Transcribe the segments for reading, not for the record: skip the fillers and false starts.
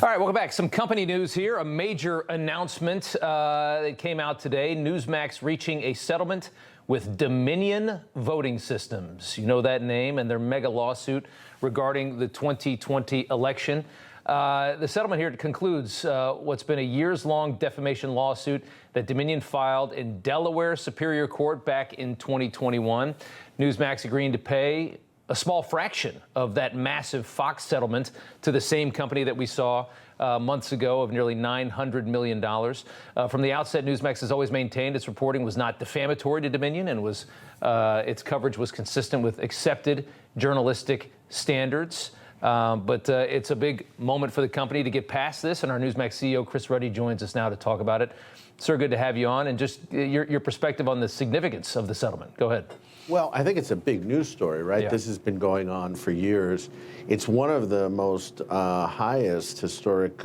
All right, welcome back. Some company news here. A major announcement that came out today. NEWSMAX reaching a settlement with Dominion Voting Systems. You know that name and their mega lawsuit regarding the 2020 election. The settlement here concludes what's been a years-long defamation lawsuit that Dominion filed in Delaware Superior Court back in 2021. NEWSMAX agreeing to pay a small fraction of that massive Fox settlement to the same company that we saw months ago of nearly $900 million. From the outset, NEWSMAX has always maintained its reporting was not defamatory to Dominion and was its coverage was consistent with accepted journalistic standards. But it's a big moment for the company to get past this, and our NEWSMAX CEO Chris Ruddy joins us now to talk about it. Sir, good to have you on, and just your perspective on the significance of the settlement. Go ahead. Well, I think it's a big news story, right? Yeah. This has been going on for years. It's one of the most highest historic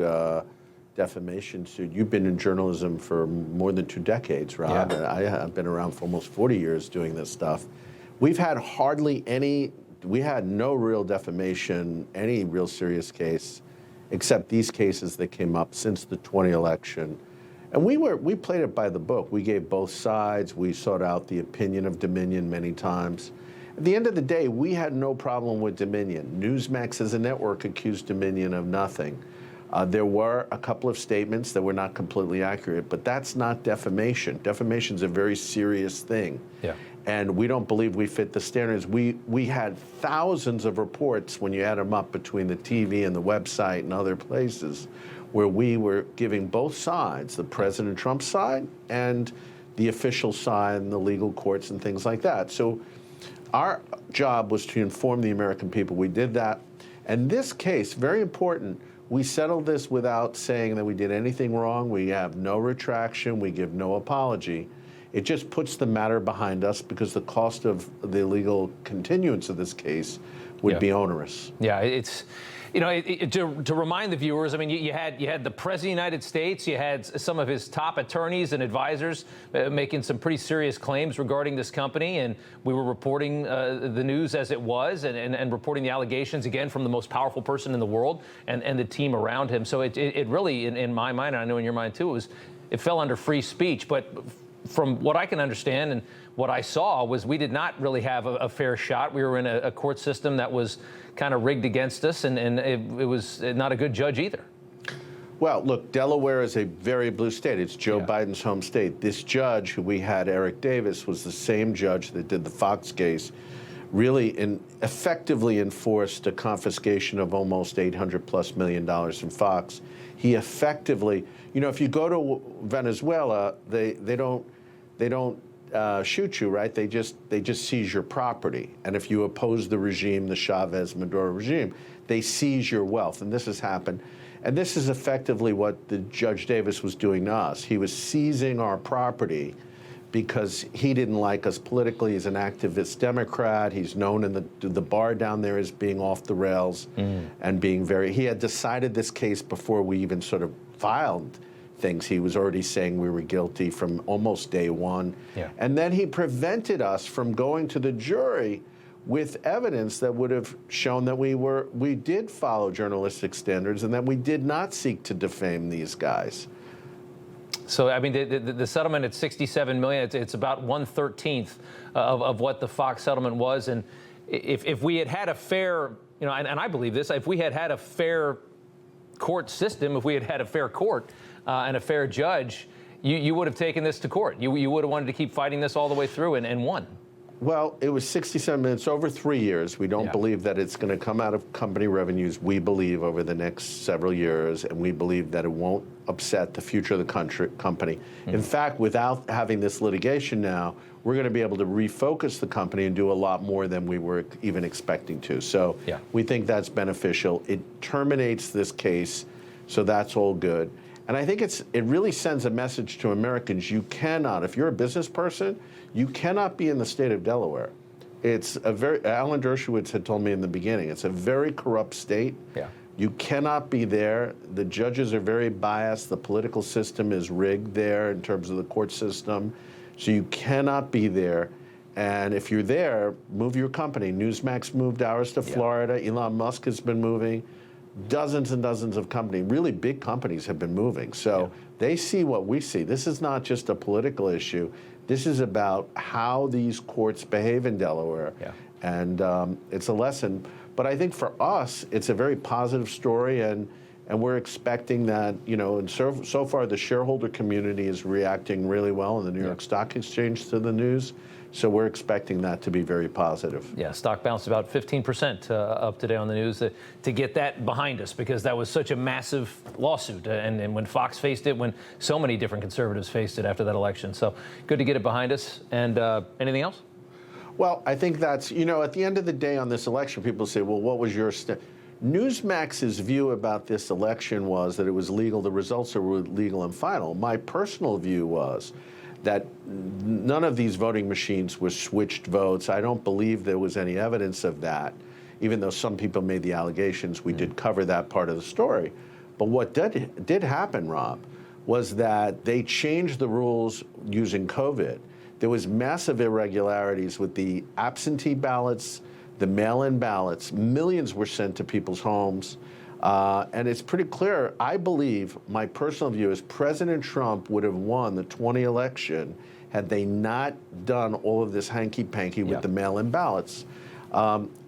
defamation suit. You've been in journalism for more than 2 decades, Rob. Yeah. I have been around for almost 40 years doing this stuff. We've had hardly any, we had no real defamation, any real serious case, except these cases that came up since the 20 election. And we played it by the book. We gave both sides. We sought out the opinion of Dominion many times. At the end of the day, we had no problem with Dominion. NEWSMAX as a network accused Dominion of nothing. There were a couple of statements that were not completely accurate, but that's not defamation. Defamation is a very serious thing. Yeah. And we don't believe we fit the standards. We had thousands of reports when you add them up between the TV and the website and other places where we were giving both sides, the President Trump side and the official side and the legal courts and things like that. So our job was to inform the American people. We did that. And this case, very important, we settled this without saying that we did anything wrong. We have no retraction. We give no apology. It just puts the matter behind us because the cost of the legal continuance of this case would be onerous. Yeah, it's, you know, to remind the viewers, I mean, you had the President of the United States, you had some of his top attorneys and advisors making some pretty serious claims regarding this company, and we were reporting the news as it was and reporting the allegations, again, from the most powerful person in the world and the team around him. So it really, in my mind, and I know in your mind too, it fell under free speech. But from what I can understand and what I saw was we did not really have a fair shot. We were in a court system that was kind of rigged against us, and it was not a good judge either. Well, look, Delaware is a very blue state. It's Joe Biden's home state. This judge, who we had, Eric Davis, was the same judge that did the Fox case, really effectively enforced a confiscation of almost $800+ million from Fox. He effectively, you know, if you go to Venezuela, they don't shoot you, right? They just seize your property. And if you oppose the regime, the Chavez Maduro regime, they seize your wealth. And this has happened. And this is effectively what the Judge Davis was doing to us. He was seizing our property because he didn't like us politically. He's an activist Democrat. He's known in the bar down there as being off the rails and being he had decided this case before we even sort of filed things. He was already saying we were guilty from almost day one. Yeah. And then he prevented us from going to the jury with evidence that would have shown that we did follow journalistic standards and that we did not seek to defame these guys. So, I mean, the settlement at $67 million, it's about 1/13 of what the Fox settlement was. And if we had a fair, you know, and I believe this, if we had a fair court system, if we had a fair court and a fair judge, you would have taken this to court. You would have wanted to keep fighting this all the way through and won. Well, it was 67 minutes over 3 years. We don't believe that it's going to come out of company revenues, we believe, over the next several years, and we believe that it won't upset the future of the company. In fact, without having this litigation now, we're going to be able to refocus the company and do a lot more than we were even expecting to. So we think that's beneficial. It terminates this case, so that's all good. And I think it really sends a message to Americans. You cannot, if you're a business person, you cannot be in the state of Delaware. It's Alan Dershowitz had told me in the beginning, it's a very corrupt state. Yeah. You cannot be there. The judges are very biased. The political system is rigged there in terms of the court system. So you cannot be there. And if you're there, move your company. NEWSMAX moved ours to Florida. Elon Musk has been moving. dozens and dozens of companies, really big companies, have been moving. So they see what we see. This is not just a political issue. This is about how these courts behave in Delaware. And it's a lesson. But I think for us, it's a very positive story, and we're expecting that, you know, and so far the shareholder community is reacting really well in the New York Stock Exchange to the news. So we're expecting that to be very positive. Yeah, stock bounced about 15% up today on the news to get that behind us, because that was such a massive lawsuit. And when Fox faced it, when so many different conservatives faced it after that election. So good to get it behind us. And anything else? Well, I think that's, you know, at the end of the day on this election, people say, well, what was your NEWSMAX's view about this election was that it was legal. The results were legal and final. My personal view was that none of these voting machines were switched votes. I don't believe there was any evidence of that, even though some people made the allegations. We did cover that part of the story. But what did happen, Rob, was that they changed the rules using COVID. There was massive irregularities with the absentee ballots, the mail-in ballots. Millions were sent to people's homes. And it's pretty clear, I believe, my personal view is President Trump would have won the 2020 election had they not done all of this hanky-panky with the mail-in ballots.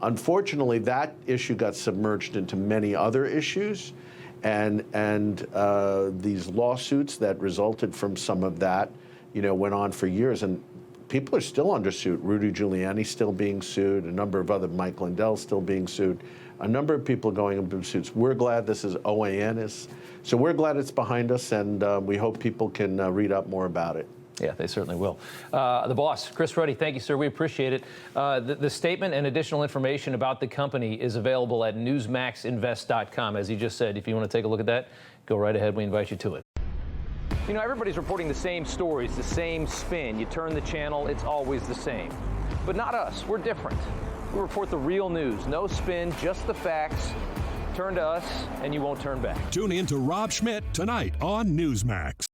Unfortunately, that issue got submerged into many other issues, and these lawsuits that resulted from some of that, you know, went on for years, and people are still under suit. Rudy Giuliani's still being sued. A number of other, Mike Lindell's still being sued. A number of people going into suits. We're glad this is OAN so we're glad it's behind us, and we hope people can read up more about it. Yeah, they certainly will. The boss, Chris Ruddy, thank you, sir. We appreciate it. The statement and additional information about the company is available at newsmaxinvest.com. As he just said, if you want to take a look at that, go right ahead. We invite you to it. You know, everybody's reporting the same stories, the same spin. You turn the channel, it's always the same. But not us. We're different. We report the real news. No spin, just the facts. Turn to us, and you won't turn back. Tune in to Rob Schmidt tonight on NEWSMAX.